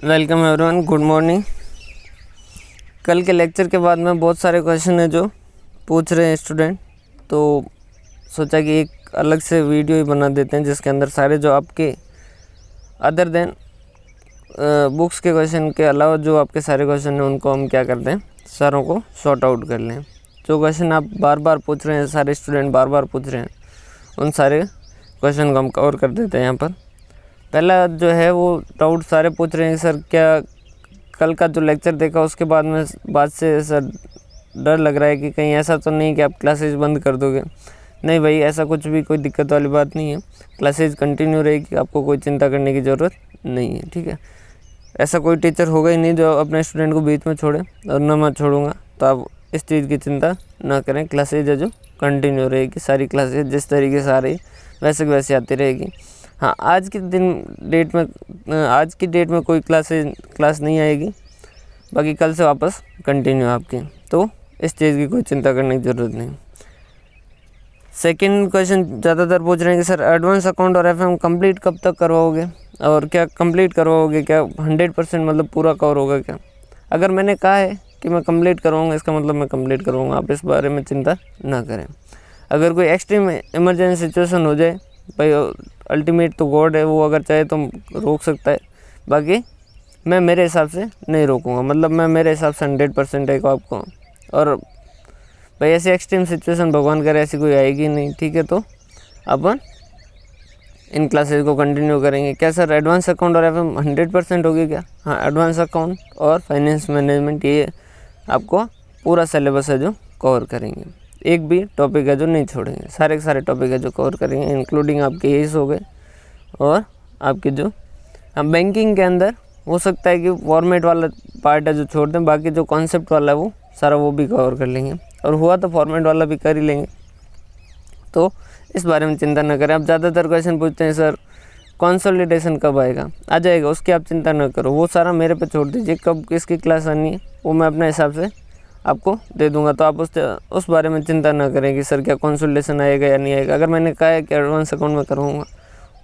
Welcome everyone, good morning. कल के lecture के बाद में बहुत सारे क्वेश्चन है जो पूछ रहे हैं स्टूडेंट, तो सोचा कि एक अलग से वीडियो ही बना देते हैं जिसके अंदर सारे जो आपके अदर देन बुक्स के क्वेश्चन के अलावा जो आपके सारे क्वेश्चन हैं उनको हम क्या करते हैं, सारों को सॉर्ट आउट कर लें। जो क्वेश्चन आप बार बार पूछ रहे हैं, सारे स्टूडेंट बार बार पूछ रहे हैं, उन सारे क्वेश्चन को हम कवर कर देते हैं। यहाँ पर पहला जो है वो डाउट सारे पूछ रहे हैं, सर क्या कल का जो लेक्चर देखा उसके बाद से सर डर लग रहा है कि कहीं ऐसा तो नहीं कि आप क्लासेज बंद कर दोगे। नहीं भाई, ऐसा कुछ भी कोई दिक्कत वाली बात नहीं है, क्लासेज कंटिन्यू रहेगी, आपको कोई चिंता करने की ज़रूरत नहीं है। ठीक है, ऐसा कोई टीचर होगा ही नहीं जो अपने स्टूडेंट को बीच में छोड़े, और न मैं छोड़ूंगा, तो आप इस चीज़ की चिंता ना करें। क्लासेज है जो कंटिन्यू रहेगी, सारी क्लासेज जिस तरीके से आ रही वैसे की वैसे आती रहेगी। हाँ, आज की डेट में कोई क्लास नहीं आएगी, बाकी कल से वापस कंटिन्यू आपकी, तो इस चीज़ की कोई चिंता करने की ज़रूरत नहीं। सेकंड क्वेश्चन ज़्यादातर पूछ रहे हैं कि सर एडवांस अकाउंट और एफएम कंप्लीट कब तक करवाओगे, और क्या कंप्लीट करवाओगे, क्या 100% मतलब पूरा कवर होगा क्या? अगर मैंने कहा है कि मैं कंप्लीट करवाऊँगा, इसका मतलब मैं कंप्लीट करवाऊँगा, आप इस बारे में चिंता ना करें। अगर कोई एक्सट्रीम इमरजेंसी सिचुएशन हो जाए, भाई अल्टीमेट तो गॉड है, वो अगर चाहे तो रोक सकता है, बाकी मैं मेरे हिसाब से नहीं रोकूंगा। मतलब मैं मेरे हिसाब से 100% है आपको, और भाई ऐसी एक्सट्रीम सिचुएशन भगवान करे ऐसी कोई आएगी नहीं। ठीक है, तो अपन इन क्लासेस को कंटिन्यू करेंगे। क्या सर एडवांस अकाउंट और एफएम 100% होगी क्या? हाँ, एडवांस अकाउंट और फाइनेंस मैनेजमेंट ये आपको पूरा सिलेबस है जो कवर करेंगे, एक भी टॉपिक है जो नहीं छोड़ेंगे, सारे के सारे टॉपिक है जो कवर करेंगे, इंक्लूडिंग आपके यही हो गए। और आपके जो हम बैंकिंग के अंदर हो सकता है कि फॉर्मेट वाला पार्ट है जो छोड़ दें, बाकी जो कॉन्सेप्ट वाला है वो सारा वो भी कवर कर लेंगे, और हुआ तो फॉर्मेट वाला भी कर ही लेंगे, तो इस बारे में चिंता न करें। आप ज़्यादातर क्वेश्चन पूछते हैं सर कंसोलिडेशन कब आएगा, आ जाएगा, उसकी आप चिंता न करो, वो सारा मेरे पे छोड़ दीजिए, कब किसकी क्लास आनी है वो मैं अपने हिसाब से आपको दे दूंगा, तो आप उस बारे में चिंता ना करें कि सर क्या कंसोलिडेशन आएगा या नहीं आएगा। अगर मैंने कहा है कि एडवांस अकाउंट में करवाऊँगा,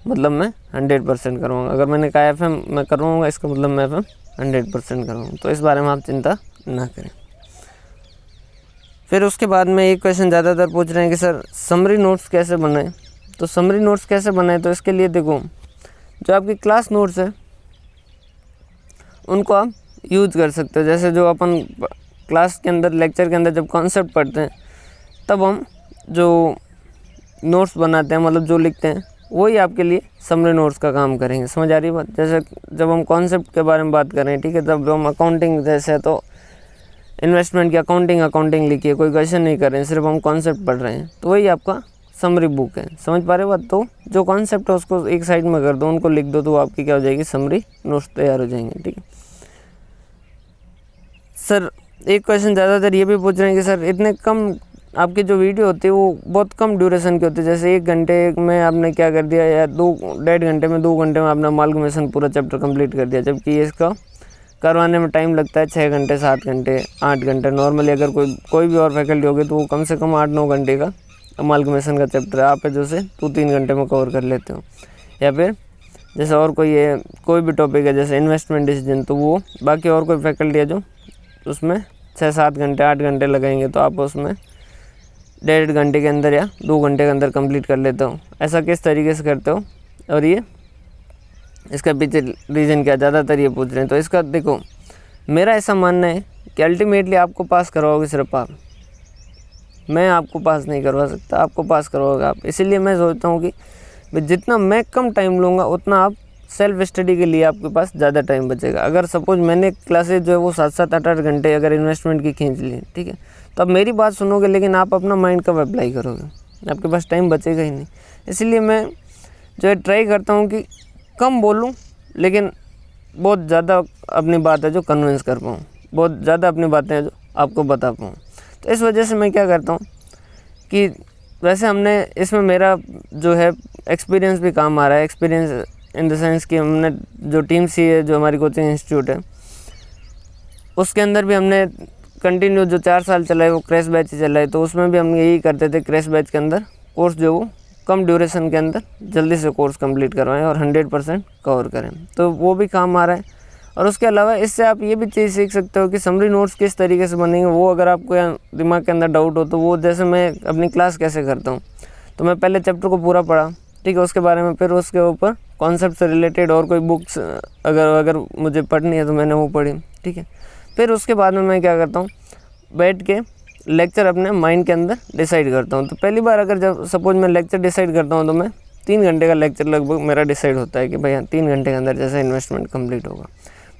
मतलब मैं 100% करवाऊँगा। अगर मैंने कहा एफएम मैं करवाऊँगा, इसका मतलब मैं एफएम 100% करवाऊँगा, तो इस बारे में आप चिंता ना करें। फिर उसके बाद में एक क्वेश्चन ज़्यादातर पूछ रहे हैं कि सर समरी नोट्स कैसे बनाएं। तो समरी नोट्स कैसे बनाएं, तो इसके लिए देखो, जो आपकी क्लास नोट्स है उनको आप यूज कर सकते हो। जैसे जो अपन क्लास के अंदर लेक्चर के अंदर जब कॉन्सेप्ट पढ़ते हैं, तब हम जो नोट्स बनाते हैं, मतलब जो लिखते हैं, वही आपके लिए समरी नोट्स का काम करेंगे। समझ आ रही बात? जैसे जब हम कॉन्सेप्ट के बारे में बात करें, ठीक है, तब हम अकाउंटिंग, जैसे तो इन्वेस्टमेंट की अकाउंटिंग लिखी है, कोई क्वेश्चन नहीं कर रहे हैं, सिर्फ हम कॉन्सेप्ट पढ़ रहे हैं, तो वही आपका समरी बुक है। समझ पा रहे बात? तो जो कॉन्सेप्ट है उसको एक साइड में कर दो, उनको लिख दो, तो आपकी क्या हो जाएगी, समरी नोट्स तैयार हो जाएंगे। ठीक है सर, एक क्वेश्चन ज़्यादातर ये भी पूछ रहे हैं कि सर इतने कम आपकी जो वीडियो होती है वो बहुत कम ड्यूरेशन की होती है, जैसे 1 घंटे में आपने क्या कर दिया, या 2.5 घंटे में 2 घंटे में आपने अमाल्गमेशन पूरा चैप्टर कंप्लीट कर दिया, जबकि ये इसका करवाने में टाइम लगता है 6 घंटे, 7 घंटे, 8 घंटे। नॉर्मली अगर कोई भी और फैकल्टी होगी तो वो कम से कम 8-9 घंटे का अमाल्गमेशन का चैप्टर आप है जो से 2-3 घंटे में कवर कर लेते हो। या फिर जैसे और कोई भी टॉपिक है जैसे इन्वेस्टमेंट डिसीजन, तो वो बाकी और कोई फैकल्टी है जो उसमें 6-7 घंटे, 8 घंटे लगेंगे, तो आप उसमें 1.5 घंटे के अंदर या 2 घंटे के अंदर कंप्लीट कर लेते हो। ऐसा किस तरीके से करते हो, और ये इसका पीछे रीज़न क्या, ज़्यादातर ये पूछ रहे हैं। तो इसका देखो, मेरा ऐसा मानना है कि अल्टीमेटली आपको पास करवाओगे सिर्फ आप, मैं आपको पास नहीं करवा सकता, आपको पास करवाओगे आप। इसीलिए मैं सोचता हूँ कि जितना मैं कम टाइम लूँगा उतना आप सेल्फ स्टडी के लिए आपके पास ज़्यादा टाइम बचेगा। अगर सपोज मैंने क्लासेज जो है वो 7-7, 8-8 घंटे अगर इन्वेस्टमेंट की खींच ली, ठीक है, तो अब मेरी बात सुनोगे, लेकिन आप अपना माइंड कब अप्लाई करोगे, आपके पास टाइम बचेगा ही नहीं। इसलिए मैं जो है ट्राई करता हूँ कि कम बोलूँ, लेकिन बहुत ज़्यादा अपनी बात है जो कन्विंस कर पाऊँ, बहुत ज़्यादा अपनी बातें हैं जो आपको बता पाऊँ। तो इस वजह से मैं क्या करता हूँ कि वैसे हमने इसमें मेरा जो है एक्सपीरियंस भी काम आ रहा है। एक्सपीरियंस इन द सेंस कि हमने जो टीम सी है, जो हमारी कोचिंग इंस्टीट्यूट है, उसके अंदर भी हमने कंटिन्यू जो 4 साल चला है वो क्रैश बैच चला है, तो उसमें भी हम यही करते थे, क्रैश बैच के अंदर कोर्स जो वो कम ड्यूरेशन के अंदर जल्दी से कोर्स कंप्लीट करवाएं और 100% कवर करें, तो वो भी काम आ रहा है। और उसके अलावा इससे आप ये भी चीज़ सीख सकते हो कि समरी नोट्स किस तरीके से बनेंगे। वो अगर आपको दिमाग के अंदर डाउट हो तो वो, जैसे मैं अपनी क्लास कैसे करता हूँ, तो मैं पहले चैप्टर को पूरा पढ़ा, ठीक है, उसके बारे में, फिर उसके ऊपर कॉन्सेप्ट से रिलेटेड और कोई बुक्स अगर मुझे पढ़नी है तो मैंने वो पढ़ी, ठीक है। फिर उसके बाद में मैं क्या करता हूँ, बैठ के लेक्चर अपने माइंड के अंदर डिसाइड करता हूँ। तो पहली बार अगर जब सपोज मैं लेक्चर डिसाइड करता हूँ तो मैं 3 घंटे का लेक्चर लगभग मेरा डिसाइड होता है कि भाई 3 घंटे के अंदर जैसे इन्वेस्टमेंट कंप्लीट होगा।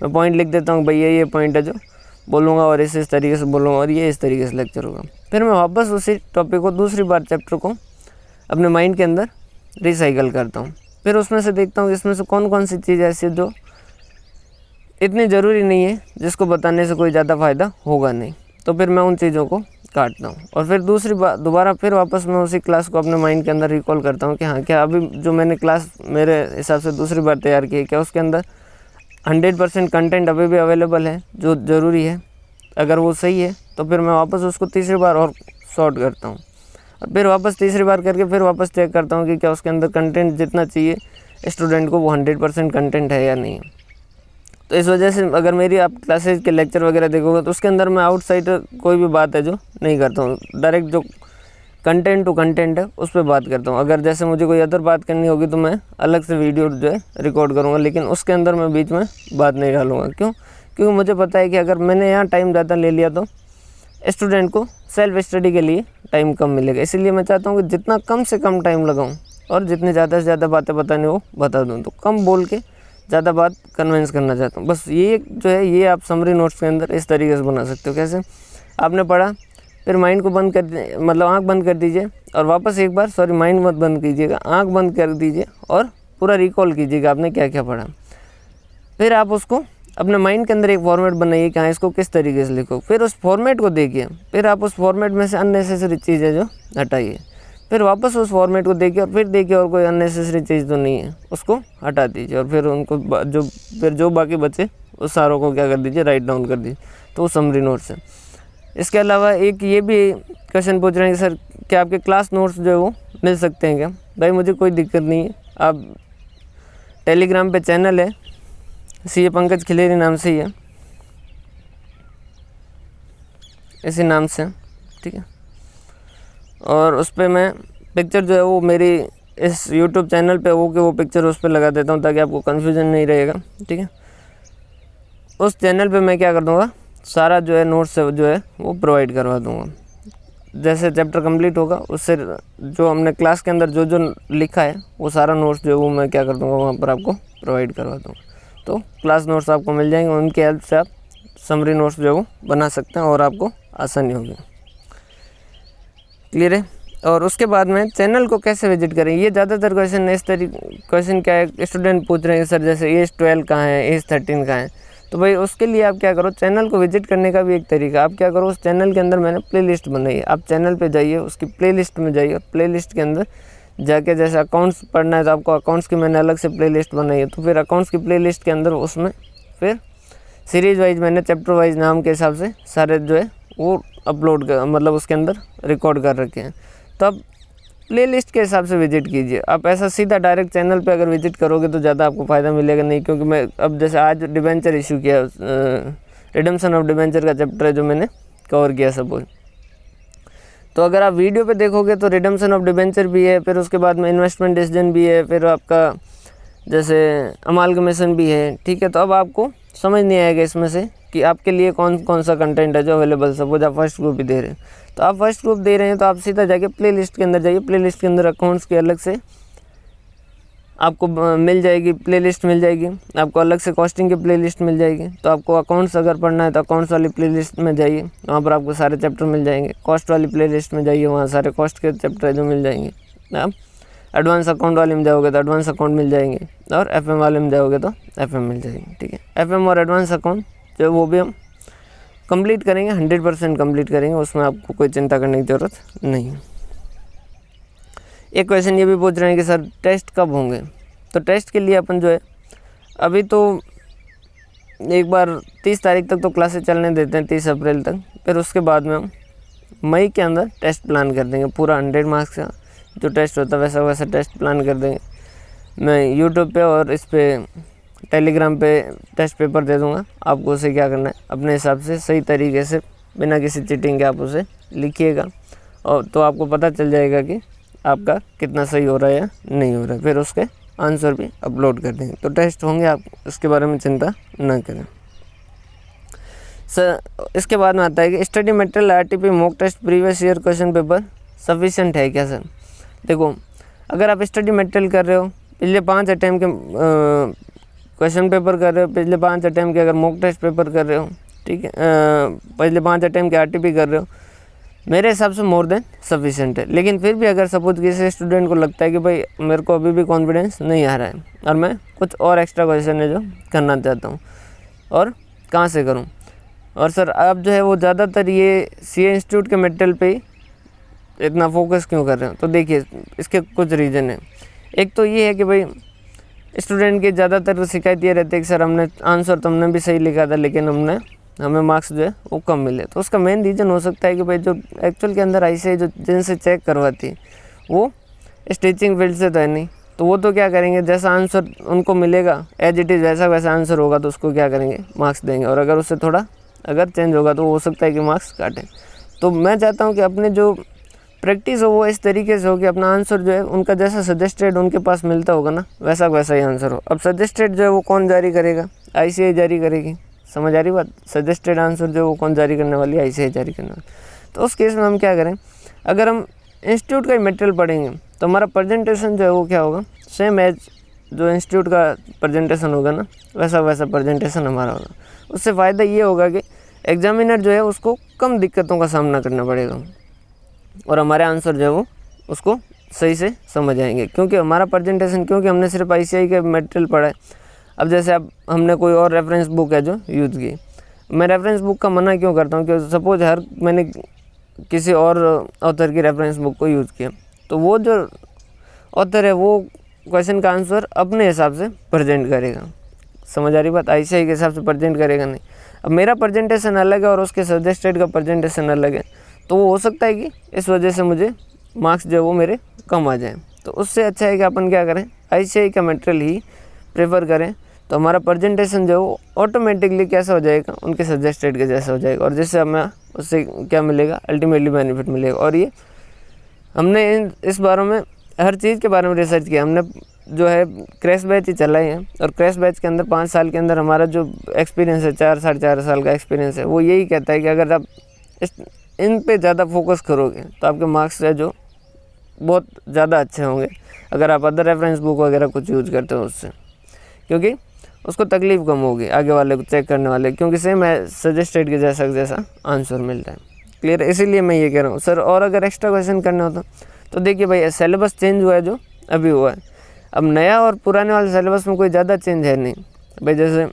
मैं पॉइंट लिख देता हूँ, भैया ये पॉइंट है जो बोलूँगा और इस तरीके से बोलूँगा और ये इस तरीके से लेक्चर होगा। फिर मैं वापस उसी टॉपिक को दूसरी बार चैप्टर को अपने माइंड के अंदर रिसाइकल करता हूँ। फिर उसमें से देखता हूँ इसमें से कौन कौन सी चीज़ ऐसी है जो इतनी ज़रूरी नहीं है, जिसको बताने से कोई ज़्यादा फ़ायदा होगा नहीं, तो फिर मैं उन चीज़ों को काटता हूँ। और फिर दूसरी बार दोबारा फिर वापस मैं उसी क्लास को अपने माइंड के अंदर रिकॉल करता हूँ कि हाँ, क्या अभी जो मैंने क्लास मेरे हिसाब से दूसरी बार तैयार की है, क्या उसके अंदर 100% कंटेंट अभी भी अवेलेबल है जो ज़रूरी है। अगर वो सही है तो फिर मैं वापस उसको तीसरी बार और सॉर्ट करता हूँ, और फिर वापस तीसरी बार करके फिर वापस चेक करता हूँ कि क्या उसके अंदर कंटेंट जितना चाहिए स्टूडेंट को वो 100% कंटेंट है या नहीं है। तो इस वजह से अगर मेरी आप क्लासेज के लेक्चर वगैरह देखोगे तो उसके अंदर मैं आउटसाइड कोई भी बात है जो नहीं करता हूँ, डायरेक्ट जो कंटेंट टू कंटेंट है उस पर बात करता हूँ। अगर जैसे मुझे कोई अदर बात करनी होगी तो मैं अलग से वीडियो जो है रिकॉर्ड करूँगा, लेकिन उसके अंदर मैं बीच में बात नहीं डालूँगा। क्यों? क्योंकि मुझे पता है कि अगर मैंने यहाँ टाइम ज़्यादा ले लिया तो स्टूडेंट को सेल्फ स्टडी के लिए टाइम कम मिलेगा। इसीलिए मैं चाहता हूँ कि जितना कम से कम टाइम लगाऊँ और जितनी ज़्यादा से ज़्यादा बातें बतानी वो बता दूँ। तो कम बोल के ज़्यादा बात कन्विंस करना चाहता हूँ। बस ये जो है ये आप समरी नोट्स के अंदर इस तरीके से बना सकते हो। कैसे? आपने पढ़ा, फिर माइंड को बंद कर मतलब आँख बंद कर दीजिए और वापस एक बार माइंड मत बंद कीजिएगा, आँख बंद कर दीजिए और पूरा रिकॉल कीजिएगा आपने क्या क्या पढ़ा। फिर आप उसको अपने माइंड के अंदर एक फॉर्मेट बनाइए कि हाँ इसको किस तरीके से लिखो। फिर उस फॉर्मेट को देखिए, फिर आप उस फॉर्मेट में से अननेसेसरी चीज़ें जो हटाइए, फिर वापस उस फॉर्मेट को देखिए और फिर देखिए और कोई अननेसेसरी चीज़ तो नहीं है, उसको हटा दीजिए और फिर उनको जो बाकी बचे उस सारों को क्या कर दीजिए, राइट डाउन कर दीजिए। तो वो समरी नोट्स है। इसके अलावा एक ये भी क्वेश्चन पूछ रहे हैं कि सर क्या आपके क्लास नोट्स जो है वो मिल सकते हैं क्या? भाई मुझे कोई दिक्कत नहीं है, आप टेलीग्राम पे चैनल है CA पंकज खिलेरी नाम से ही है, इसी नाम से, ठीक है। और उस पर मैं पिक्चर जो है वो मेरी इस YouTube चैनल पे वो पिक्चर उस पर लगा देता हूँ ताकि आपको कन्फ्यूज़न नहीं रहेगा, ठीक है। उस चैनल पे मैं क्या कर दूँगा, सारा जो है नोट्स जो है वो प्रोवाइड करवा दूँगा। जैसे चैप्टर कंप्लीट होगा उससे जो हमने क्लास के अंदर जो जो लिखा है वो सारा नोट्स जो है वो मैं क्या कर दूँगा वहाँ पर आपको प्रोवाइड करवा दूँगा। तो क्लास नोट्स आपको मिल जाएंगे, उनकी हेल्प से आप समरी नोट्स जो है वो बना सकते हैं और आपको आसानी होगी। क्लियर है? और उसके बाद में चैनल को कैसे विजिट करें, ये ज़्यादातर क्वेश्चन है। इस तरीके क्वेश्चन क्या है, स्टूडेंट पूछ रहे हैं सर जैसे एज 12 कहाँ है, एज 13 कहाँ है। तो भाई उसके लिए आप क्या करो, चैनल को विजिट करने का भी एक तरीका, आप क्या करो, उस चैनल के अंदर मैंने प्लेलिस्ट बनाई है, आप चैनल पे जाइए, उसकी प्लेलिस्ट में जाइए और प्लेलिस्ट के अंदर जाके जैसे अकाउंट्स पढ़ना है तो आपको अकाउंट्स की मैंने अलग से प्लेलिस्ट बनाई है, तो फिर अकाउंट्स की प्लेलिस्ट के अंदर उसमें फिर सीरीज़ वाइज मैंने चैप्टर वाइज नाम के हिसाब से सारे जो है वो अपलोड कर मतलब उसके अंदर रिकॉर्ड कर रखे हैं। तो आप प्लेलिस्ट के हिसाब से विजिट कीजिए। आप ऐसा सीधा डायरेक्ट चैनल पे अगर विजिट करोगे तो ज़्यादा आपको फ़ायदा मिलेगा नहीं, क्योंकि मैं अब जैसे आज डिबेंचर इशू किया, रिडम्पशन ऑफ डिबेंचर का चैप्टर है जो मैंने कवर किया सपोज, तो अगर आप वीडियो पे देखोगे तो रिडम्पशन ऑफ डिबेंचर भी है, फिर उसके बाद में इन्वेस्टमेंट डिसीजन भी है, फिर आपका जैसे अमालगमेशन भी है, ठीक है। तो अब आपको समझ नहीं आएगा इसमें से कि आपके लिए कौन कौन सा कंटेंट है जो अवेलेबल। सपोज आप फर्स्ट ग्रुप भी दे रहे हैं, तो आप फर्स्ट ग्रुप दे रहे हैं तो आप सीधा जाके प्लेलिस्ट के अंदर जाइए, प्लेलिस्ट के अंदर अकाउंट्स के अलग से आपको मिल जाएगी, प्लेलिस्ट मिल जाएगी आपको, अलग से कॉस्टिंग की प्लेलिस्ट मिल जाएगी। तो आपको अकाउंट्स अगर पढ़ना है तो अकाउंट्स वाली प्लेलिस्ट में जाइए, वहाँ पर आपको सारे चैप्टर मिल जाएंगे। कॉस्ट वाली प्लेलिस्ट में जाइए, वहाँ सारे कॉस्ट के चैप्टर जो मिल जाएंगे। आप एडवांस अकाउंट वाले में जाओगे तो एडवांस अकाउंट मिल जाएंगे, और FM वाले में जाओगे तो FM मिल जाएंगे, ठीक है। FM और एडवांस अकाउंट जो वो भी हम कंप्लीट करेंगे, 100% कंप्लीट करेंगे, उसमें आपको कोई चिंता करने की ज़रूरत नहीं है। एक क्वेश्चन ये भी पूछ रहे हैं कि सर टेस्ट कब होंगे। तो टेस्ट के लिए अपन जो है अभी तो एक बार 30 तारीख तक तो क्लासेस चलने देते हैं, 30 अप्रैल तक, फिर उसके बाद में हम मई के अंदर टेस्ट प्लान कर देंगे। पूरा 100 मार्क्स का जो टेस्ट होता है वैसा टेस्ट प्लान कर देंगे। मैं यूट्यूब पे और इस पे टेलीग्राम पे टेस्ट पेपर दे दूँगा, आपको उसे क्या करना है अपने हिसाब से सही तरीके से बिना किसी चीटिंग के आप उसे लिखिएगा, और तो आपको पता चल जाएगा कि आपका कितना सही हो रहा है या नहीं हो रहा है। फिर उसके आंसर भी अपलोड कर देंगे, तो टेस्ट होंगे, आप इसके बारे में चिंता ना करें। सर इसके बाद में आता है कि study material RTP mock test previous year question paper sufficient है क्या सर। देखो, अगर आप स्टडी मटेरियल कर रहे हो, पिछले 5 अटैम्प्ट के क्वेश्चन पेपर कर रहे हो, पिछले 5 अटैम्प्ट के अगर मॉक टेस्ट पेपर कर रहे हो, ठीक है, पिछले 5 अटैम्प्ट के आरटीपी कर रहे हो, मेरे हिसाब से मोर देन सफिशिएंट है। लेकिन फिर भी अगर सपोज किसी स्टूडेंट को लगता है कि भाई मेरे को अभी भी कॉन्फिडेंस नहीं आ रहा है और मैं कुछ और एक्स्ट्रा क्वेश्चन है जो करना चाहता हूँ, और कहाँ से करूँ, और सर आप जो है वो ज़्यादातर ये सीए इंस्टीट्यूट के मटेरियल पे ही इतना फोकस क्यों कर रहे हो, तो देखिए इसके कुछ रीज़न है। एक तो ये है कि भाई स्टूडेंट की ज़्यादातर शिकायत ये रहती है कि सर हमने आंसर तो हमने भी सही लिखा था, लेकिन हमें मार्क्स जो है वो कम मिले। तो उसका मेन रीज़न हो सकता है कि भाई जो एक्चुअल के अंदर ऐसे जो जिनसे चेक करवाती है वो इस टीचिंग फील्ड से तो है नहीं, तो वो तो क्या करेंगे, जैसा आंसर उनको मिलेगा एज इट इज़ वैसा आंसर होगा तो उसको क्या करेंगे, मार्क्स देंगे, और अगर उससे थोड़ा अगर चेंज होगा तो हो सकता है कि मार्क्स काटें। तो मैं चाहता हूँ कि अपने जो प्रैक्टिस हो वो इस तरीके से हो कि अपना आंसर जो है उनका जैसा सजेस्टेड उनके पास मिलता होगा ना, वैसा ही आंसर हो। अब सजेस्टेड जो है वो कौन जारी करेगा, आईसीआई जारी करेगी, समझ आ रही बात। सजेस्टेड आंसर जो वो कौन जारी करने वाली है, आईसीआई जारी करने वाली। तो उस केस में हम क्या करें, अगर हम इंस्टीट्यूट का ही मटेरियल पढ़ेंगे तो हमारा प्रेजेंटेशन जो है वो क्या होगा, सेम एज जो इंस्टीट्यूट का प्रेजेंटेशन होगा ना, वैसा प्रेजेंटेशन हमारा होगा। उससे फ़ायदा ये होगा कि एग्जामिनर जो है उसको कम दिक्कतों का सामना करना पड़ेगा और हमारे आंसर जो है वो उसको सही से समझ आएंगे, क्योंकि हमारा प्रेजेंटेशन, क्योंकि हमने सिर्फ आईसीआई के मटेरियल पढ़ा है। अब जैसे अब हमने कोई और रेफरेंस बुक है जो यूज़ की, मैं रेफरेंस बुक का मना क्यों करता हूँ, क्योंकि सपोज मैंने किसी और ऑथर की रेफरेंस बुक को यूज़ किया, तो वो जो ऑथर है वो क्वेश्चन का आंसर अपने हिसाब से प्रेजेंट करेगा, समझ आ रही बात, आईसीआई के हिसाब से प्रेजेंट करेगा नहीं। अब मेरा प्रेजेंटेशन अलग है और उसके सजेस्टेड का प्रेजेंटेशन अलग है, तो वो हो सकता है कि इस वजह से मुझे मार्क्स जो वो मेरे कम आ जाएँ। तो उससे अच्छा है कि अपन क्या करें, आईसीआई का मटेरियल ही प्रेफर करें, तो हमारा प्रेजेंटेशन जो वो ऑटोमेटिकली कैसा हो जाएगा, उनके सजेस्टेड के जैसा हो जाएगा, और जिससे हमें उससे क्या मिलेगा, अल्टीमेटली बेनिफिट मिलेगा। और ये हमने इस बारे में हर चीज़ के बारे में रिसर्च किया, हमने जो है क्रैश बैच ही चलाए हैं, और क्रैश बैच के अंदर 5 साल के अंदर हमारा जो एक्सपीरियंस है, 4-4.5 साल का एक्सपीरियंस है, वो यही कहता है कि अगर आप इन पे ज़्यादा फोकस करोगे तो आपके मार्क्स है जो बहुत ज़्यादा अच्छे होंगे अगर आप अदर रेफरेंस बुक वगैरह कुछ यूज़ करते हो उससे, क्योंकि उसको तकलीफ़ कम होगी आगे वाले को चेक करने वाले, क्योंकि सेम है सजेस्टेड के जैसा आंसर मिलता है। क्लियर, इसीलिए मैं ये कह रहा हूँ सर। और अगर एक्स्ट्रा क्वेश्चन करना हो तो देखिए भाई, सिलेबस चेंज हुआ है जो अभी हुआ है, अब नया और पुराने वाले सिलेबस में कोई ज़्यादा चेंज है नहीं भाई। जैसे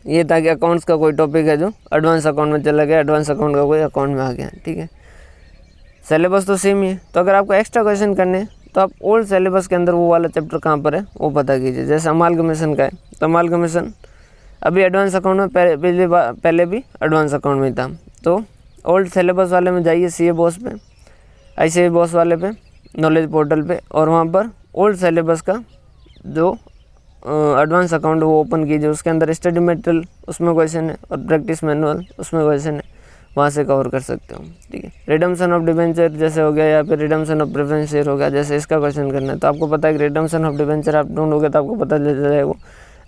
ये था कि अकाउंट्स का कोई टॉपिक है जो एडवांस अकाउंट में चला गया, एडवांस अकाउंट का कोई अकाउंट में आ गया, ठीक है, सिलेबस तो सेम ही है। तो अगर आपको एक्स्ट्रा क्वेश्चन करने हैं तो आप ओल्ड सिलेबस के अंदर वो वाला चैप्टर कहाँ पर है वो पता कीजिए। जैसे अमालगमेशन का है, तो अमालगमेशन अभी एडवांस अकाउंट में पहले भी एडवांस अकाउंट में था, तो ओल्ड सिलेबस वाले में जाइए, सीए बॉस पे, आईसीआई बॉस वाले पे, नॉलेज पोर्टल पे, और वहाँ पर ओल्ड सिलेबस का जो एडवांस अकाउंट वो ओपन कीजिए, उसके अंदर स्टडी मटेरियल उसमें क्वेश्चन है और प्रैक्टिस मैनुअल उसमें क्वेश्चन है, वहाँ से कवर कर सकते हो, ठीक है। रिडम्पशन ऑफ डिबेंचर जैसे हो गया, या फिर रिडम्पशन ऑफ प्रेफरेंस शेयर हो गया, जैसे इसका क्वेश्चन करना है तो आपको पता है कि रिडम्पशन ऑफ डिबेंचर आप ढूंढोगे तो आपको पता चल जाएगा वो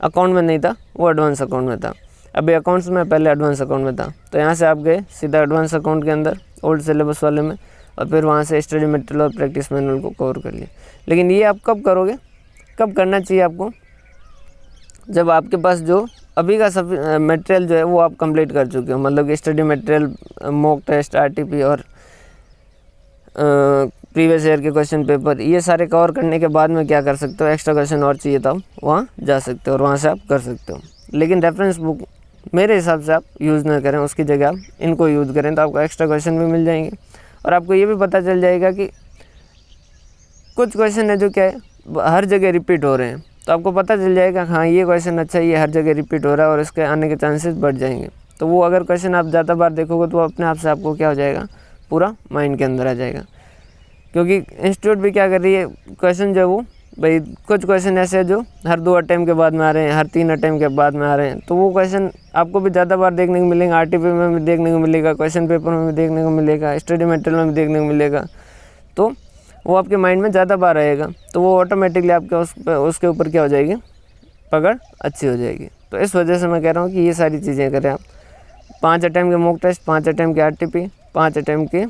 अकाउंट में नहीं था, वो एडवांस अकाउंट में था। अभी अकाउंट्स में पहले एडवांस अकाउंट में था, तो यहाँ से आप गए सीधा एडवांस अकाउंट के अंदर ओल्ड सिलेबस वाले में, और फिर वहाँ से स्टडी मटेरियल और प्रैक्टिस मैनुअल को कवर कर लिया। लेकिन ये आप कब करोगे, कब करना चाहिए आपको, जब आपके पास जो अभी का सब मटेरियल जो है वो आप कंप्लीट कर चुके हो, मतलब कि study material, mock test, RTP और प्रीवियस ईयर के क्वेश्चन पेपर, ये सारे कवर करने के बाद में क्या कर सकते हो, एक्स्ट्रा क्वेश्चन और चाहिए तो आप वहाँ जा सकते हो और वहाँ से आप कर सकते हो। लेकिन रेफरेंस बुक मेरे हिसाब से आप यूज़ ना करें, उसकी जगह आप इनको यूज़ करें, तो आपको एक्स्ट्रा क्वेश्चन भी मिल जाएंगे और आपको ये भी पता चल जाएगा कि कुछ क्वेश्चन है जो क्या है हर जगह रिपीट हो रहे हैं, तो आपको पता चल जाएगा हाँ ये क्वेश्चन अच्छा ये हर जगह रिपीट हो रहा है और इसके आने के चांसेस बढ़ जाएंगे। तो वो अगर क्वेश्चन आप ज़्यादा बार देखोगे तो अपने आप से आपको क्या हो जाएगा, पूरा माइंड के अंदर आ जाएगा। क्योंकि इंस्टीट्यूट भी क्या कर रही है, क्वेश्चन जो है वो भाई कुछ क्वेश्चन ऐसे हैं जो हर 2 अटैम्प्ट के बाद में आ रहे हैं, हर 3 अटैम्प्ट के बाद में आ रहे हैं, तो वो क्वेश्चन आपको भी ज़्यादा बार देखने को मिलेंगे। आरटीपी में भी देखने को मिलेगा, क्वेश्चन पेपर में भी देखने को मिलेगा, स्टडी मटेरियल में भी देखने को मिलेगा, तो वो आपके माइंड में ज़्यादा बार आएगा, तो वो ऑटोमेटिकली आपके उसके ऊपर क्या हो जाएगी, पकड़ अच्छी हो जाएगी। तो इस वजह से मैं कह रहा हूँ कि ये सारी चीज़ें करें आप। 5 अटैम्प्ट के मॉक टेस्ट, 5 अटैम्प्ट के आरटीपी, 5 अटैम्प्ट के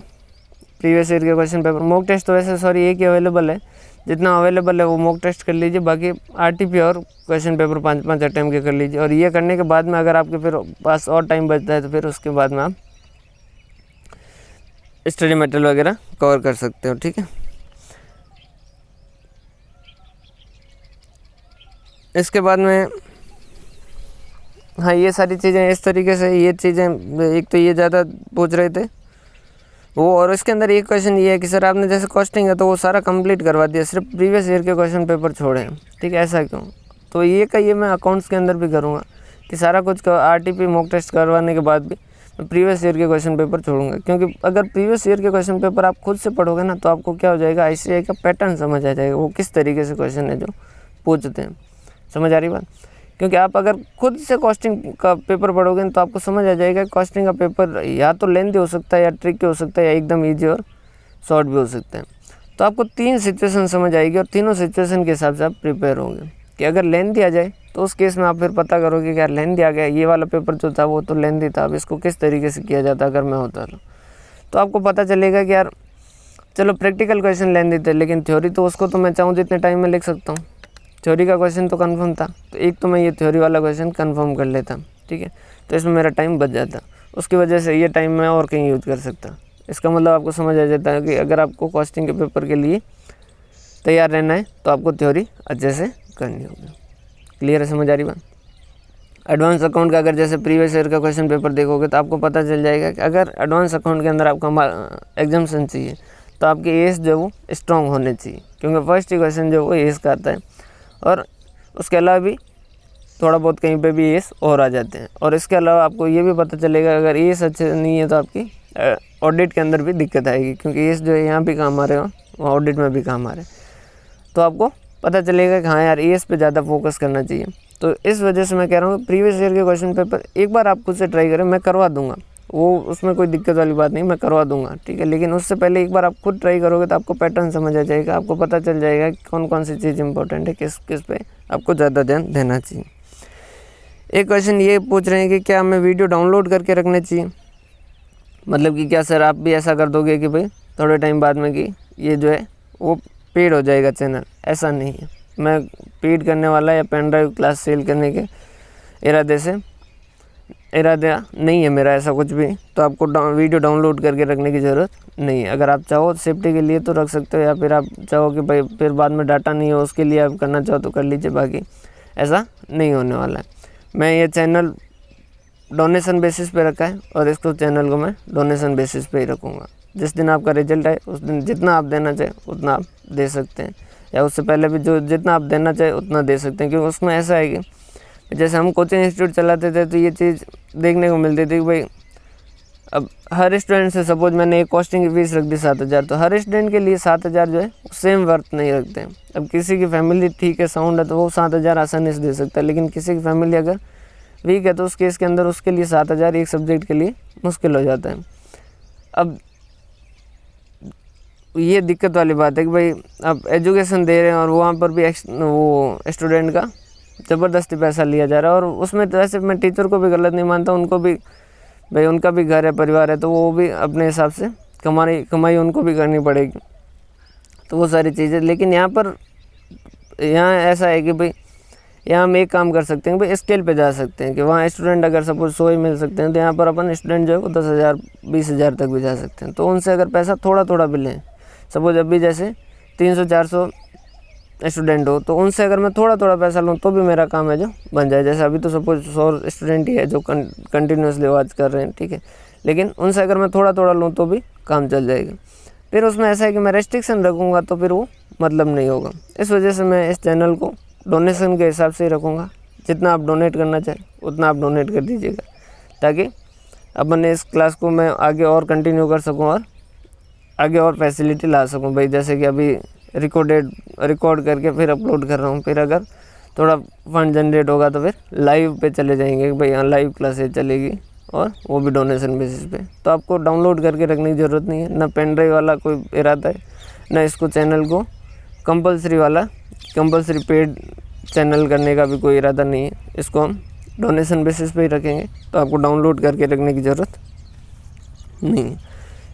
प्रीवियस ईयर के क्वेश्चन पेपर। मॉक टेस्ट तो वैसे सॉरी एक ही अवेलेबल है, जितना अवेलेबल है वो मॉक टेस्ट कर लीजिए, बाकी आरटीपी और क्वेश्चन पेपर 5-5 अटैम्प्ट के कर लीजिए। और ये करने के बाद में अगर आपके फिर पास और टाइम बचता है तो फिर उसके बाद में आप स्टडी मटेरियल वगैरह कवर कर सकते हो, ठीक है। इसके बाद में हाँ, ये सारी चीज़ें इस तरीके से, ये चीज़ें एक तो ये ज़्यादा पूछ रहे थे वो, और इसके अंदर एक क्वेश्चन ये है कि सर आपने जैसे कॉस्टिंग है तो वो सारा कंप्लीट करवा दिया, सिर्फ प्रीवियस ईयर के क्वेश्चन पेपर छोड़े हैं, ठीक है, ऐसा क्यों? तो ये का ये मैं अकाउंट्स के अंदर भी करूँगा कि सारा कुछ आरटीपी मॉक टेस्ट करवाने के बाद भी मैं प्रीवियस ईयर के क्वेश्चन पेपर छोड़ूंगा, क्योंकि अगर प्रीवियस ईयर के क्वेश्चन पेपर आप खुद से पढ़ोगे ना तो आपको क्या हो जाएगा, आईसीएआई का पैटर्न समझ आ जाएगा, वो किस तरीके से क्वेश्चन है जो पूछते हैं। समझ आ रही बात? क्योंकि आप अगर खुद से कॉस्टिंग का पेपर पढ़ोगे तो आपको समझ आ जाएगा कॉस्टिंग का पेपर या तो लेंथी हो सकता है, या ट्रिकी हो सकता है, या एकदम ईजी और शॉर्ट भी हो सकता है। तो आपको 3 सिचुएशन समझ आएगी और तीनों सिचुएशन के हिसाब से आप प्रिपेयर होंगे कि अगर लेंथी आ जाए तो उस केस में आप फिर पता करोगे कि यार लेंथी आ गया, ये वाला पेपर जो था वो तो लेंथी था, अब इसको किस तरीके से किया जाता अगर मैं होता तो आपको पता चलेगा कि यार चलो प्रैक्टिकल क्वेश्चन लेंथी थे, लेकिन थ्योरी तो उसको तो मैं चाहूँ जितने टाइम में लिख सकता हूँ। थ्योरी का क्वेश्चन तो कंफर्म था, तो एक तो मैं ये थ्योरी वाला क्वेश्चन कंफर्म कर लेता, ठीक है, तो इसमें मेरा टाइम बच जाता, उसकी वजह से ये टाइम मैं और कहीं यूज कर सकता। इसका मतलब आपको समझ आ जाता है कि अगर आपको कॉस्टिंग के पेपर के लिए तैयार रहना है तो आपको थ्योरी अच्छे से करनी होगी। क्लियर है, समझ आ रही बात? एडवांस अकाउंट का अगर जैसे प्रीवियस ईयर का क्वेश्चन पेपर देखोगे तो आपको पता चल जाएगा कि अगर एडवांस अकाउंट के अंदर आपका एग्जाम्शन चाहिए तो आपकी एस जो वो स्ट्रॉन्ग होने चाहिए, क्योंकि फर्स्ट ही क्वेश्चन जो वो एस का आता है, और उसके अलावा भी थोड़ा बहुत कहीं पे भी एस और आ जाते हैं। और इसके अलावा आपको ये भी पता चलेगा अगर एस अच्छे नहीं है तो आपकी ऑडिट के अंदर भी दिक्कत आएगी, क्योंकि एस जो है यहाँ भी काम आ रहे हो, ऑडिट में भी काम आ रहे हैं, तो आपको पता चलेगा कि हाँ यार एस पे ज़्यादा फोकस करना चाहिए। तो इस वजह से मैं कह रहा हूँ प्रीवियस ईयर के क्वेश्चन पेपर एक बार आप खुद से ट्राई करें, मैं करवा दूंगा, वो उसमें कोई दिक्कत वाली बात नहीं, मैं करवा दूंगा, ठीक है, लेकिन उससे पहले एक बार आप खुद ट्राई करोगे तो आपको पैटर्न समझ आ जाएगा, आपको पता चल जाएगा कि कौन कौन सी चीज़ इंपॉर्टेंट है, किस किस पे आपको ज़्यादा ध्यान देना चाहिए। एक क्वेश्चन ये पूछ रहे हैं कि क्या हमें वीडियो डाउनलोड करके रखने चाहिए, मतलब कि क्या सर आप भी ऐसा कर दोगे कि भाई थोड़े टाइम बाद में कि ये जो है वो पेड हो जाएगा चैनल? ऐसा नहीं है, मैं पेड करने वाला या पेन ड्राइव क्लास सेल करने के इरादा नहीं है मेरा ऐसा कुछ भी, तो आपको वीडियो डाउनलोड करके रखने की ज़रूरत नहीं है। अगर आप चाहो सेफ्टी के लिए तो रख सकते हो, या फिर आप चाहो कि भाई फिर बाद में डाटा नहीं हो उसके लिए आप करना चाहो तो कर लीजिए, बाकी ऐसा नहीं होने वाला है। मैं ये चैनल डोनेशन बेसिस पे रखा है और इसको चैनल को मैं डोनेशन बेसिस पे ही रखूँगा। जिस दिन आपका रिजल्ट है उस दिन जितना आप देना चाहे उतना आप दे सकते हैं, या उससे पहले भी जो जितना आप देना चाहे उतना दे सकते हैं, क्योंकि उसमें ऐसा है कि जैसे हम कोचिंग इंस्टीट्यूट चलाते थे तो ये चीज़ देखने को मिलती थी कि भाई अब हर स्टूडेंट से सपोज मैंने एक कॉस्टिंग की फीस रख दी 7,000, तो हर स्टूडेंट के लिए 7,000 जो है सेम वर्थ नहीं रखते हैं। अब किसी की फैमिली ठीक है, साउंड है, तो वो 7,000 आसानी से दे सकता है, लेकिन किसी की फैमिली अगर वीक है तो उस केस के अंदर उसके लिए 7,000 एक सब्जेक्ट के लिए मुश्किल हो जाता है। अब ये दिक्कत वाली बात है कि भाई आप एजुकेशन दे रहे हैं और वहाँ पर भी वो स्टूडेंट का ज़बरदस्ती पैसा लिया जा रहा है, और उसमें तो वैसे मैं टीचर को भी गलत नहीं मानता, उनको भी भाई उनका भी घर है, परिवार है, तो वो भी अपने हिसाब से कमाई उनको भी करनी पड़ेगी, तो वो सारी चीज़ें। लेकिन यहाँ ऐसा है कि भाई यहाँ हम एक काम कर सकते हैं, भाई स्केल पे जा सकते हैं कि वहाँ स्टूडेंट अगर सपोज 100 ही मिल सकते हैं तो यहाँ पर अपन स्टूडेंट जो है वो 10,000 20,000 तक भी जा सकते हैं। तो उनसे अगर पैसा थोड़ा थोड़ा भी लें, सपोज अभी जैसे 300-400 स्टूडेंट हो तो उनसे अगर मैं थोड़ा थोड़ा पैसा लूँ तो भी मेरा काम है जो बन जाए। जैसे अभी तो सपोज 100 स्टूडेंट ही है जो कंटिन्यूसली वाच कर रहे हैं, ठीक है, लेकिन उनसे अगर मैं थोड़ा थोड़ा लूँ तो भी काम चल जाएगा। फिर उसमें ऐसा है कि मैं रेस्ट्रिक्शन रखूँगा तो फिर वो मतलब नहीं होगा। इस वजह से मैं इस चैनल को डोनेशन के हिसाब से ही रखूँगा, जितना आप डोनेट करना चाहें उतना आप डोनेट कर दीजिएगा, ताकि अपन इस क्लास को मैं आगे और कंटिन्यू कर सकूँ और आगे और फैसिलिटी ला सकूँ। भाई जैसे कि अभी रिकॉर्ड करके फिर अपलोड कर रहा हूँ। फिर अगर थोड़ा फंड जनरेट होगा तो फिर लाइव पे चले जाएंगे, भाई यहाँ लाइव क्लासेज चलेगी, और वो भी डोनेशन बेसिस पे। तो आपको डाउनलोड करके रखने की ज़रूरत नहीं है, ना पेन ड्राइव वाला कोई इरादा है, ना इसको चैनल को कंपलसरी पेड चैनल करने का भी कोई इरादा नहीं है। इसको हम डोनेशन बेसिस पे ही रखेंगे, तो आपको डाउनलोड करके रखने की ज़रूरत नहीं है।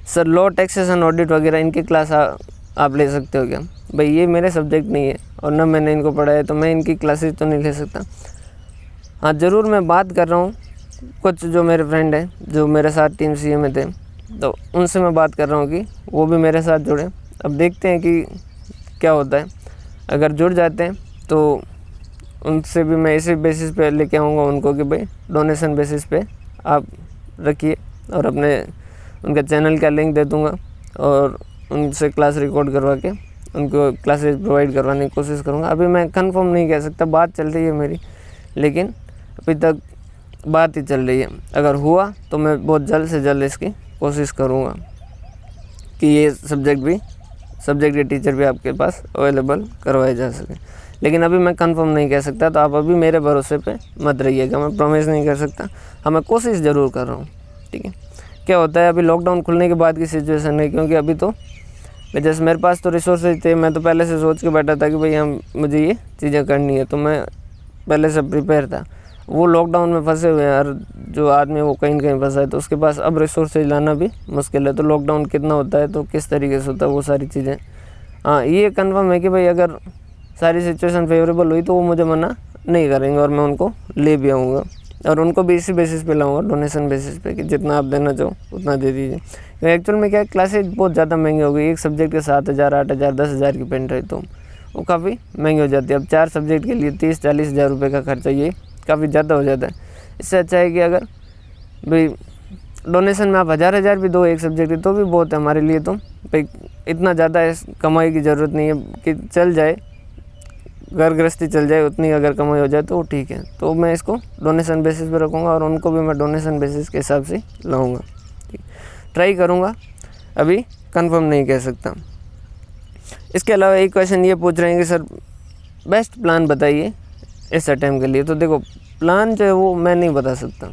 सर लॉ, टैक्सेशन, ऑडिट वगैरह इनकी क्लास आप ले सकते हो क्या? भाई ये मेरे सब्जेक्ट नहीं है और ना मैंने इनको पढ़ा है, तो मैं इनकी क्लासेस तो नहीं ले सकता। हाँ ज़रूर, मैं बात कर रहा हूँ कुछ जो मेरे फ्रेंड हैं जो मेरे साथ टीम सीए में थे, तो उनसे मैं बात कर रहा हूँ कि वो भी मेरे साथ जुड़े। अब देखते हैं कि क्या होता है। अगर जुड़ जाते हैं तो उनसे भी मैं इसी बेसिस पे लेके आऊँगा उनको कि भाई डोनेशन बेसिस पे आप रखिए, और उनका चैनल का लिंक दे दूँगा और उनसे क्लास रिकॉर्ड करवा के उनको क्लासेस प्रोवाइड करवाने की कोशिश करूँगा। अभी मैं कंफर्म नहीं कह सकता, बात चल रही है मेरी, लेकिन अभी तक बात ही चल रही है। अगर हुआ तो मैं बहुत जल्द से जल्द इसकी कोशिश करूँगा कि ये सब्जेक्ट के टीचर भी आपके पास अवेलेबल करवाए जा सके, लेकिन अभी मैं कंफर्म नहीं कह सकता। तो आप अभी मेरे भरोसे पे मत रहिएगा, मैं प्रॉमिस नहीं कर सकता। हाँ मैं कोशिश ज़रूर कर रहा हूँ, ठीक है। क्या होता है अभी लॉकडाउन खुलने के बाद की सिचुएशन है, क्योंकि अभी तो जैसे मेरे पास तो रिसोर्सेज थे, मैं तो पहले से सोच के बैठा था कि भाई हम मुझे ये चीज़ें करनी है, तो मैं पहले से प्रिपेयर था। वो लॉकडाउन में फंसे हुए हैं, और जो आदमी वो कहीं न कहीं फंसा है, तो उसके पास अब रिसोर्सेज लाना भी मुश्किल है। तो लॉकडाउन कितना होता है, तो किस तरीके से होता है, वो सारी चीज़ें। हाँ ये कंफर्म है कि भाई अगर सारी सिचुएशन फेवरेबल हुई तो वो मुझे मना नहीं करेंगे, और मैं उनको ले भी आऊँगा, और उनको भी इसी बेसिस पे लाऊंगा, डोनेशन बेसिस पे, कि जितना आप देना चाहो उतना दे दीजिए। तो एक्चुअल में क्या है, क्लासेज बहुत ज़्यादा महंगी हो गई। एक सब्जेक्ट के 7,000, 8,000, 10,000 की पेन ड्राइव, तो वो काफ़ी महंगी हो जाती है। अब 4 सब्जेक्ट के लिए 30-40 हज़ार रुपये का खर्चा, ये काफ़ी ज़्यादा हो जाता है। इससे अच्छा है कि अगर भाई डोनेशन में आप हज़ार भी दो एक सब्जेक्ट की, तो भी बहुत है हमारे लिए। तो भाई इतना ज़्यादा कमाई की ज़रूरत नहीं है, कि चल जाए, घर गृहस्थी चल जाए, उतनी अगर कमाई हो जाए तो ठीक है। तो मैं इसको डोनेशन बेसिस पे रखूँगा, और उनको भी मैं डोनेशन बेसिस के हिसाब से लाऊँगा, ठीक, ट्राई करूँगा, अभी कंफर्म नहीं कह सकता। इसके अलावा एक क्वेश्चन ये पूछ रहे हैं कि सर बेस्ट प्लान बताइए इस अटैम्प्ट के लिए। तो देखो प्लान जो है वो मैं नहीं बता सकता।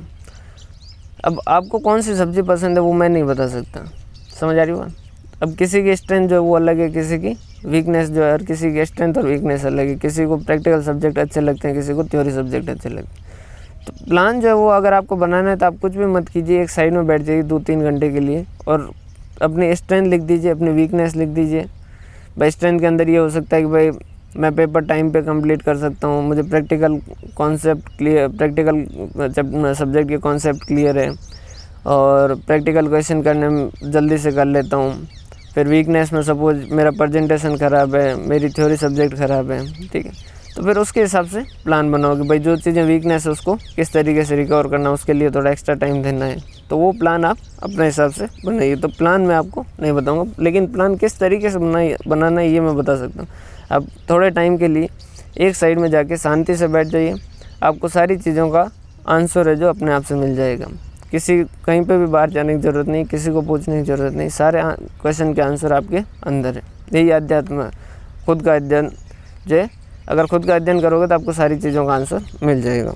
अब आपको कौन सी सब्ज़ी पसंद है वो मैं नहीं बता सकता, समझ आ रही बात? अब किसी की स्ट्रेंथ जो है वो अलग है, किसी की वीकनेस जो है, और किसी की स्ट्रेंथ और वीकनेस अलग है। किसी को प्रैक्टिकल सब्जेक्ट अच्छे लगते हैं, किसी को थ्योरी सब्जेक्ट अच्छे लगते हैं। तो प्लान जो है वो अगर आपको बनाना है तो आप कुछ भी मत कीजिए, एक साइड में बैठ जाइए 2-3 घंटे के लिए, और अपनी स्ट्रेंथ लिख दीजिए, अपनी वीकनेस लिख दीजिए। भाई स्ट्रेंथ के अंदर ये हो सकता है कि भाई मैं पेपर टाइम पे कंप्लीट कर सकता हूँ, मुझे प्रैक्टिकल सब्जेक्ट के कॉन्सेप्ट क्लियर है, और प्रैक्टिकल क्वेश्चन करने में जल्दी से कर लेता हूँ। फिर वीकनेस में सपोज मेरा प्रेजेंटेशन ख़राब है, मेरी थ्योरी सब्जेक्ट ख़राब है, ठीक है, तो फिर उसके हिसाब से प्लान बनाओ कि भाई जो चीज़ें वीकनेस है उसको किस तरीके से रिकवर करना, उसके लिए थोड़ा एक्स्ट्रा टाइम देना है। तो वो प्लान आप अपने हिसाब से बनाइए। तो प्लान मैं आपको नहीं बताऊंगा, लेकिन प्लान किस तरीके से बनाना है ये मैं बता सकता हूँ। आप थोड़े टाइम के लिए एक साइड में जाके शांति से बैठ जाइए, आपको सारी चीज़ों का आंसर है जो अपने आप से मिल जाएगा। कहीं पे भी बाहर जाने की ज़रूरत नहीं, किसी को पूछने की ज़रूरत नहीं, सारे क्वेश्चन के आंसर आपके अंदर है। यही अध्यात्म है, खुद का अध्ययन जो है। अगर खुद का अध्ययन करोगे तो आपको सारी चीज़ों का आंसर मिल जाएगा।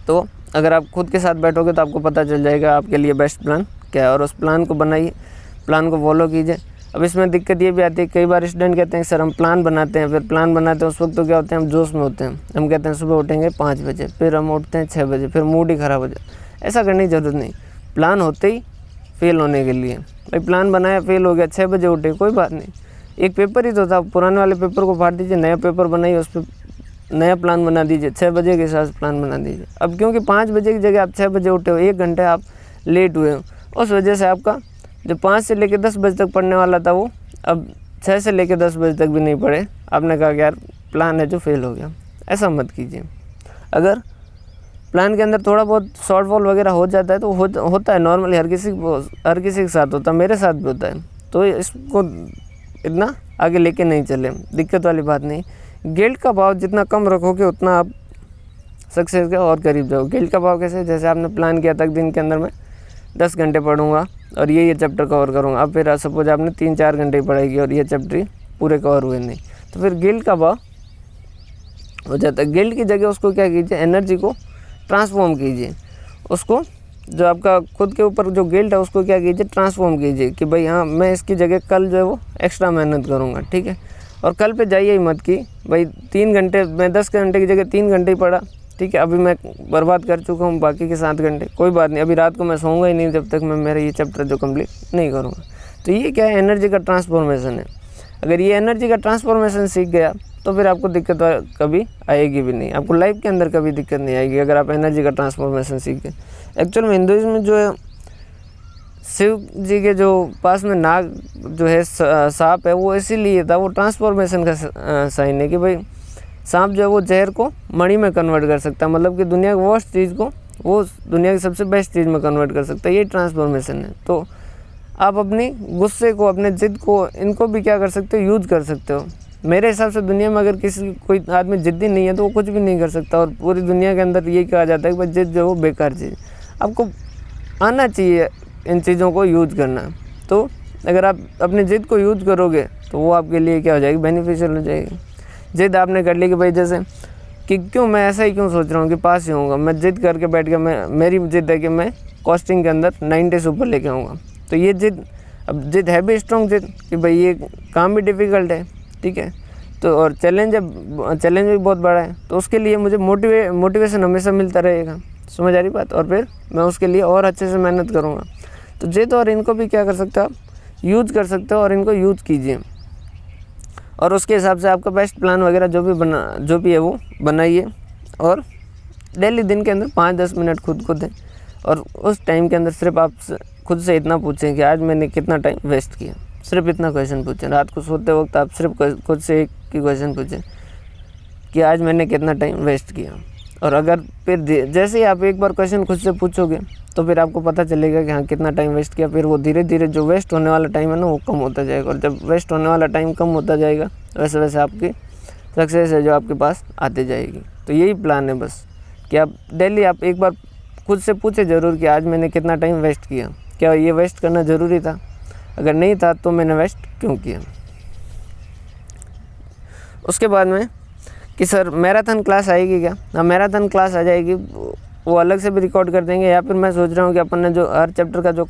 तो अगर आप खुद के साथ बैठोगे तो आपको पता चल जाएगा आपके लिए बेस्ट प्लान क्या है, और उस प्लान को बनाइए, प्लान को फॉलो कीजिए। अब इसमें दिक्कत ये भी आती है, कई बार स्टूडेंट कहते हैं सर हम प्लान बनाते हैं, फिर प्लान बनाते हैं उस वक्त तो क्या होते हैं, हम जोश में होते हैं, हम कहते हैं सुबह उठेंगे 5 बजे, फिर हम उठते हैं 6 बजे, फिर मूड ही ख़राब हो जाए। ऐसा करने की ज़रूरत नहीं। प्लान होते ही फेल होने के लिए, भाई प्लान बनाया फेल हो गया, 6 बजे उठे, कोई बात नहीं, एक पेपर ही तो था, पुराने वाले पेपर को फाड़ दीजिए, नया पेपर बनाइए, उस पर नया प्लान बना दीजिए, 6 बजे के हिसाब से प्लान बना दीजिए। अब क्योंकि 5 बजे की जगह आप 6 बजे उठे हो, 1 घंटे आप लेट हुए हो, उस वजह से आपका जो 5 से लेकर 10 बजे तक पढ़ने वाला था वो अब 6 से लेकर 10 बजे तक भी नहीं पढ़े। आपने कहा कि यार प्लान है जो फेल हो गया। ऐसा मत कीजिए। अगर प्लान के अंदर थोड़ा बहुत शॉर्टफॉल वगैरह हो जाता है तो होता है, नॉर्मली हर किसी के साथ होता है, मेरे साथ भी होता है। तो इसको इतना आगे लेके नहीं चले, दिक्कत वाली बात नहीं। गिल्ट का भाव जितना कम रखोगे उतना आप सक्सेस के और करीब जाओ। गिल्ट का भाव कैसे, जैसे आपने प्लान किया था दिन के अंदर मैं 10 घंटे पढ़ूंगा और ये चैप्टर कवर करूँगा। अब फिर सपोज आपने 3-4 घंटे ही पढ़ाई की और ये चैप्टर पूरे कवर हुए नहीं, तो फिर गिल्ट का भाव हो जाता है। गिल्ट की जगह उसको क्या कीजिए, एनर्जी को ट्रांसफॉर्म कीजिए। उसको जो आपका खुद के ऊपर जो गिल्ट है उसको क्या कीजिए, ट्रांसफॉर्म कीजिए कि भाई हाँ मैं इसकी जगह कल जो है वो एक्स्ट्रा मेहनत करूँगा, ठीक है। और कल पे जाइए ही मत कि भाई 3 घंटे, मैं 10 घंटे की जगह 3 घंटे ही पढ़ा, ठीक है, अभी मैं बर्बाद कर चुका हूँ बाकी के 7 घंटे, कोई बात नहीं, अभी रात को मैं सोऊंगा ही नहीं जब तक मैं मेरा ये चैप्टर जो कंप्लीट नहीं करूँगा। तो ये क्या है, एनर्जी का ट्रांसफॉर्मेशन है। अगर ये एनर्जी का ट्रांसफॉर्मेशन सीख गया तो फिर आपको दिक्कत कभी आएगी भी नहीं, आपको लाइफ के अंदर कभी दिक्कत नहीं आएगी अगर आप एनर्जी का ट्रांसफॉर्मेशन सीख गए। एक्चुअल में हिंदुइज्म में जो है शिव जी के जो पास में नाग जो है सांप है वो इसीलिए था, वो ट्रांसफॉर्मेशन का साइन है कि भाई सांप जो है वो जहर को मणि में कन्वर्ट कर सकता है, मतलब कि दुनिया की वर्स्ट चीज़ को वो दुनिया की सबसे बेस्ट चीज़ में कन्वर्ट कर सकता है, ये ट्रांसफॉर्मेशन है। तो आप अपनी गुस्से को, अपने ज़िद को, इनको भी क्या कर सकते हो, यूज़ कर सकते हो। मेरे हिसाब से दुनिया में अगर कोई आदमी ज़िद्दी नहीं है तो वो कुछ भी नहीं कर सकता, और पूरी दुनिया के अंदर ये कहा जाता है कि भाई ज़िद जो है वो बेकार चीज़। आपको आना चाहिए इन चीज़ों को यूज़ करना। तो अगर आप अपनी ज़िद को यूज़ करोगे तो वो आपके लिए क्या हो जाएगी, बेनिफिशियल हो जाएगी। ज़िद आपने कर ली कि भाई जैसे कि क्यों मैं ऐसा ही क्यों सोच रहा हूँ कि पास ही होऊंगा, मैं ज़िद करके बैठ गया, मेरी ज़िद है कि मैं कॉस्टिंग के अंदर 90 से ऊपर लेके आऊँगा। तो ये ज़िद, अब ज़िद है भी स्ट्रॉन्ग ज़िद कि भाई ये काम भी डिफ़िकल्ट है, ठीक है, तो और चैलेंज भी बहुत बड़ा है, तो उसके लिए मुझे मोटिवेशन हमेशा मिलता रहेगा, समझ आ रही बात, और फिर मैं उसके लिए और अच्छे से मेहनत करूँगा। तो ज़िद और इनको भी क्या कर सकते हो आप, यूज़ कर सकते हो, और इनको यूज़ कीजिए, और उसके हिसाब से आपका बेस्ट प्लान वगैरह जो भी है वो बनाइए, और डेली दिन के अंदर 5-10 मिनट खुद को दें, और उस टाइम के अंदर सिर्फ आप खुद से इतना पूछें कि आज मैंने कितना टाइम वेस्ट किया, सिर्फ इतना क्वेश्चन पूछें। रात को सोते वक्त आप सिर्फ खुद से एक ही क्वेश्चन पूछें कि आज मैंने कितना टाइम वेस्ट किया। और अगर फिर जैसे ही आप एक बार क्वेश्चन खुद से पूछोगे तो फिर आपको पता चलेगा कि हाँ कितना टाइम वेस्ट किया, फिर वो धीरे धीरे जो वेस्ट होने वाला टाइम है ना वो कम होता जाएगा, और जब वेस्ट होने वाला टाइम कम होता जाएगा वैसे वैसे आपकी सक्सेस है जो आपके पास आते जाएगी। तो यही प्लान है बस, कि आप डेली आप एक बार खुद से पूछे ज़रूर कि आज मैंने कितना टाइम वेस्ट किया, क्या ये वेस्ट करना ज़रूरी था, अगर नहीं था तो मैंने वेस्ट क्यों किया। उसके बाद में कि सर मैराथन क्लास आएगी क्या, हाँ मैराथन क्लास आ जाएगी, वो अलग से भी रिकॉर्ड कर देंगे, या फिर मैं सोच रहा हूँ कि अपन ने जो हर चैप्टर का जो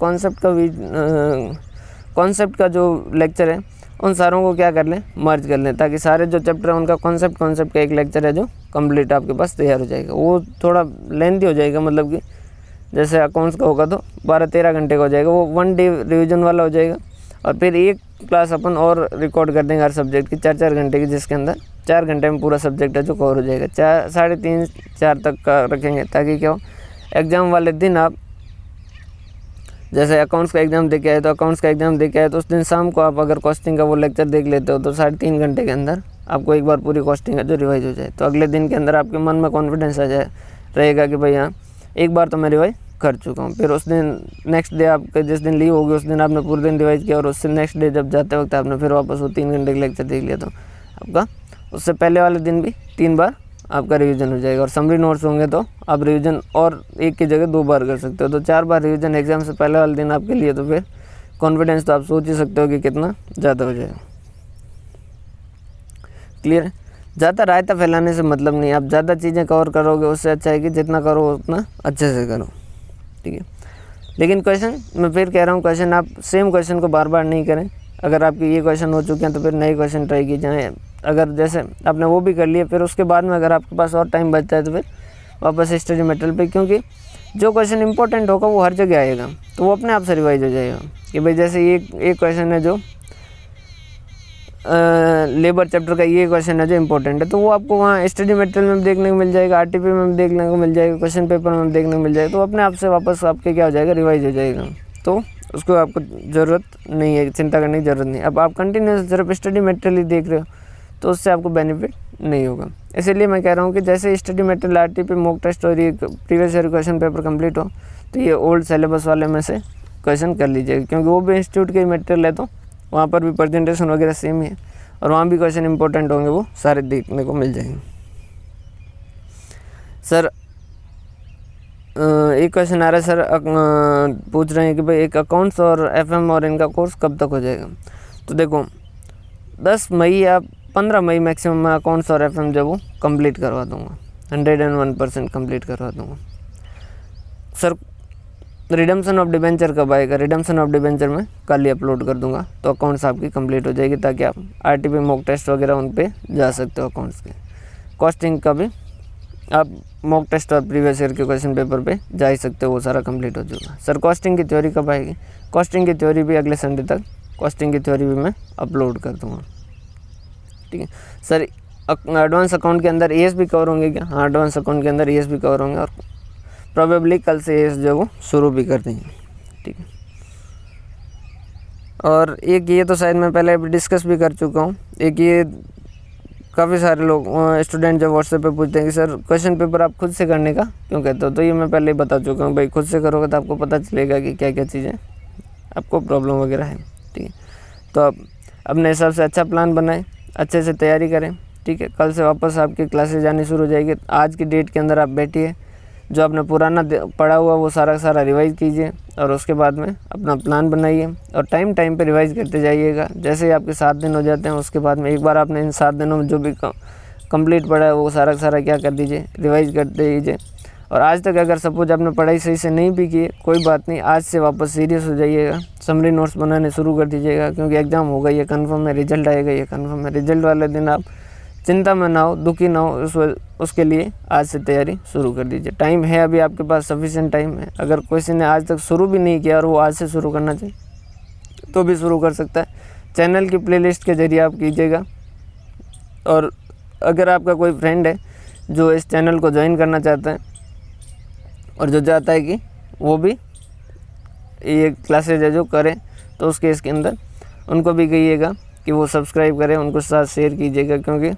कॉन्सेप्ट का जो लेक्चर है उन सारों को क्या कर लें, मर्ज कर लें, ताकि सारे जो चैप्टर है उनका कॉन्सेप्ट का एक लेक्चर है जो कंप्लीट आपके पास तैयार हो जाएगा। वो थोड़ा लेंथी हो जाएगा, मतलब कि जैसे अकाउंट्स का होगा तो 12-13 घंटे का हो जाएगा, वो 1 डे रिवीजन वाला हो जाएगा, और फिर एक क्लास अपन और रिकॉर्ड कर देंगे हर सब्जेक्ट की 4-4 घंटे की, जिसके अंदर 4 घंटे में पूरा सब्जेक्ट है जो कवर हो जाएगा। 3:30-4 तक का रखेंगे, ताकि क्या हो, एग्ज़ाम वाले दिन आप जैसे अकाउंट्स का एग्ज़ाम दे के आए तो उस दिन शाम को आप अगर कॉस्टिंग का वो लेक्चर देख लेते हो तो 3.5 घंटे के अंदर आपको एक बार पूरी कॉस्टिंग का जो रिवाइज हो जाए, तो अगले दिन के अंदर आपके मन में कॉन्फिडेंस आ जाए रहेगा कि भाई हाँ एक बार तो मैं रिवाइज कर चुका हूँ। फिर उस दिन नेक्स्ट डे आपके जिस दिन लीव होगी उस दिन आपने पूरे दिन रिवाइज किया, और उससे नेक्स्ट डे जब जाते वक्त आपने फिर वापस वो 3 घंटे का लेक्चर देख लिया, तो आपका उससे पहले वाले दिन भी 3 बार आपका रिवीजन हो जाएगा। और समरी नोट्स होंगे तो आप रिवीजन और एक की जगह 2 बार कर सकते हो, तो 4 बार रिवीजन एग्जाम से पहले वाले दिन आपके लिए, तो फिर कॉन्फिडेंस तो आप सोच ही सकते हो कि कितना ज़्यादा हो जाएगा। क्लियर है, ज़्यादा रायता फैलाने से मतलब नहीं, आप ज़्यादा चीज़ें कवर करोगे उससे अच्छा है कि जितना करो उतना अच्छे से करो, ठीक है। लेकिन क्वेश्चन मैं फिर कह रहा हूँ, क्वेश्चन आप सेम क्वेश्चन को बार बार नहीं करें। अगर आपके ये क्वेश्चन हो चुके हैं तो फिर नए क्वेश्चन ट्राई कीजिए। अगर जैसे आपने वो भी कर लिए, फिर उसके बाद में अगर आपके पास और टाइम बचता है तो फिर वापस स्टडी मटेरियल पे, क्योंकि जो क्वेश्चन इंपॉर्टेंट होगा वो हर जगह आएगा, तो वो अपने आप से रिवाइज हो जाएगा। कि भाई जैसे एक क्वेश्चन है जो लेबर चैप्टर का, ये क्वेश्चन है जो इंपॉर्टेंट है, तो वो आपको वहाँ स्टडी मटेरियल में देखने को मिल जाएगा, आरटीपी में भी देखने को मिल जाएगा, क्वेश्चन पेपर में देखने को मिल जाएगा, तो अपने आप से वापस आपके क्या हो जाएगा, रिवाइज हो जाएगा। तो उसको आपको ज़रूरत नहीं है, चिंता करने की ज़रूरत नहीं। अब आप कंटिन्यूस सिर्फ स्टडी मटेरियल ही देख रहे हो तो उससे आपको बेनिफिट नहीं होगा। इसीलिए मैं कह रहा हूँ कि जैसे study material, RTP, mock test और ये previous year question paper complete हो तो ये ओल्ड सिलेबस वाले में से क्वेश्चन कर लीजिएगा, क्योंकि वो भी इंस्टीट्यूट के मटेरियल है, तो वहाँ पर भी प्रेजेंटेशन वगैरह सेम ही है, और वहाँ भी क्वेश्चन इंपॉर्टेंट होंगे, वो सारे देखने को मिल जाएंगे। सर एक क्वेश्चन आ रहा है, सर पूछ रहे हैं कि भाई एक अकाउंट्स और एफएम और इनका कोर्स कब तक हो जाएगा। तो देखो 10 मई या 15 मई मैक्सिमम मैं अकाउंट्स और FM जो वो कंप्लीट करवा दूंगा, 101% कंप्लीट करवा दूंगा। सर रिडम्पशन ऑफ डिबेंचर कब आएगा? रिडम्पशन ऑफ डिबेंचर में कल ही अपलोड कर दूंगा, तो अकाउंट्स आपकी कंप्लीट हो जाएगी, ताकि आप RTP मॉक टेस्ट वगैरह उन पे जा सकते हो अकाउंट्स के। कॉस्टिंग का भी आप मॉक टेस्ट और प्रीवियस ईयर के क्वेश्चन पेपर पे जा ही सकते हो, वो सारा कंप्लीट हो चुका। सर कॉस्टिंग की थ्योरी कब आएगी? कॉस्टिंग की थ्योरी भी अगले संडे तक कॉस्टिंग की थ्योरी भी मैं अपलोड कर दूँगा, ठीक है। सर एडवांस अकाउंट के अंदर ES भी कवर होंगे क्या? हाँ, एडवांस अकाउंट के अंदर ES भी कवर होंगे, और प्रोबेबली कल से ES जो वो शुरू भी कर देंगे, ठीक है। और एक ये तो शायद मैं पहले डिस्कस भी कर चुका हूँ, एक ये काफ़ी सारे लोग स्टूडेंट जो व्हाट्सएप पे पूछते हैं कि सर क्वेश्चन पेपर आप खुद से करने का क्यों कहते हो, तो ये मैं पहले ही बता चुका हूँ भाई, खुद से करोगे तो आपको पता चलेगा कि क्या क्या चीज़ें आपको प्रॉब्लम वगैरह है, ठीक है। तो आप अपने हिसाब से अच्छा प्लान बनाएं, अच्छे से तैयारी करें, ठीक है। कल से वापस आपकी क्लासेज आनी शुरू हो जाएगी। आज की डेट के अंदर आप बैठिए, जो आपने पुराना पढ़ा हुआ वो सारा रिवाइज़ कीजिए, और उसके बाद में अपना प्लान बनाइए, और टाइम पे रिवाइज़ करते जाइएगा। जैसे ही आपके 7 दिन हो जाते हैं, उसके बाद में एक बार आपने इन 7 दिनों में जो भी कंप्लीट पढ़ा है वो सारा क्या कर दीजिए, रिवाइज़ करते दीजिए। और आज तक अगर सपोज आपने पढ़ाई सही से नहीं भी की, कोई बात नहीं, आज से वापस सीरियस हो जाइएगा, समरी नोट्स बनाने शुरू कर दीजिएगा, क्योंकि एग्ज़ाम होगा, ये कन्फर्म है, रिजल्ट आएगा, ये कन्फर्म है। रिजल्ट वाले दिन आप चिंता में ना हो, दुखी ना हो, उसके लिए आज से तैयारी शुरू कर दीजिए। टाइम है अभी आपके पास, सफिशिएंट टाइम है। अगर किसी ने आज तक शुरू भी नहीं किया और वो आज से शुरू करना चाहिए तो भी शुरू कर सकता है। चैनल की प्लेलिस्ट के ज़रिए आप कीजिएगा, और अगर आपका कोई फ्रेंड है जो इस चैनल को ज्वाइन करना चाहता है और जो चाहता है कि वो भी ये क्लासेज है जो करें, तो उसके इसके अंदर उनको भी कहिएगा कि वो सब्सक्राइब करें, उनको साथ शेयर कीजिएगा, क्योंकि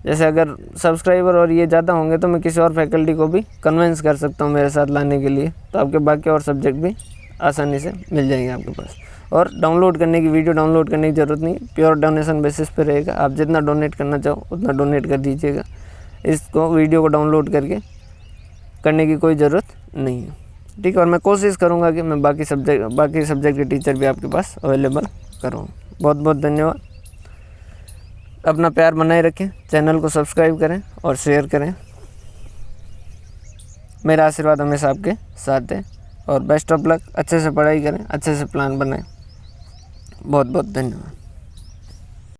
जैसे अगर सब्सक्राइबर और ये ज़्यादा होंगे तो मैं किसी और फैकल्टी को भी कन्विंस कर सकता हूँ मेरे साथ लाने के लिए, तो आपके बाकी और सब्जेक्ट भी आसानी से मिल जाएंगे आपके पास। और डाउनलोड करने की, वीडियो डाउनलोड करने की ज़रूरत नहीं, प्योर डोनेशन बेसिस पे रहेगा। आप जितना डोनेट करना चाहो उतना डोनेट कर दीजिएगा, इसको वीडियो को डाउनलोड करने की कोई ज़रूरत नहीं है, ठीक है। और मैं कोशिश करूँगा कि मैं बाकी सब्जेक्ट के टीचर भी आपके पास अवेलेबल करूँ। बहुत बहुत धन्यवाद। अपना प्यार बनाए रखें, चैनल को सब्सक्राइब करें और शेयर करें। मेरा आशीर्वाद हमेशा आपके साथ है, और बेस्ट ऑफ लक। अच्छे से पढ़ाई करें, अच्छे से प्लान बनाएं। बहुत बहुत धन्यवाद।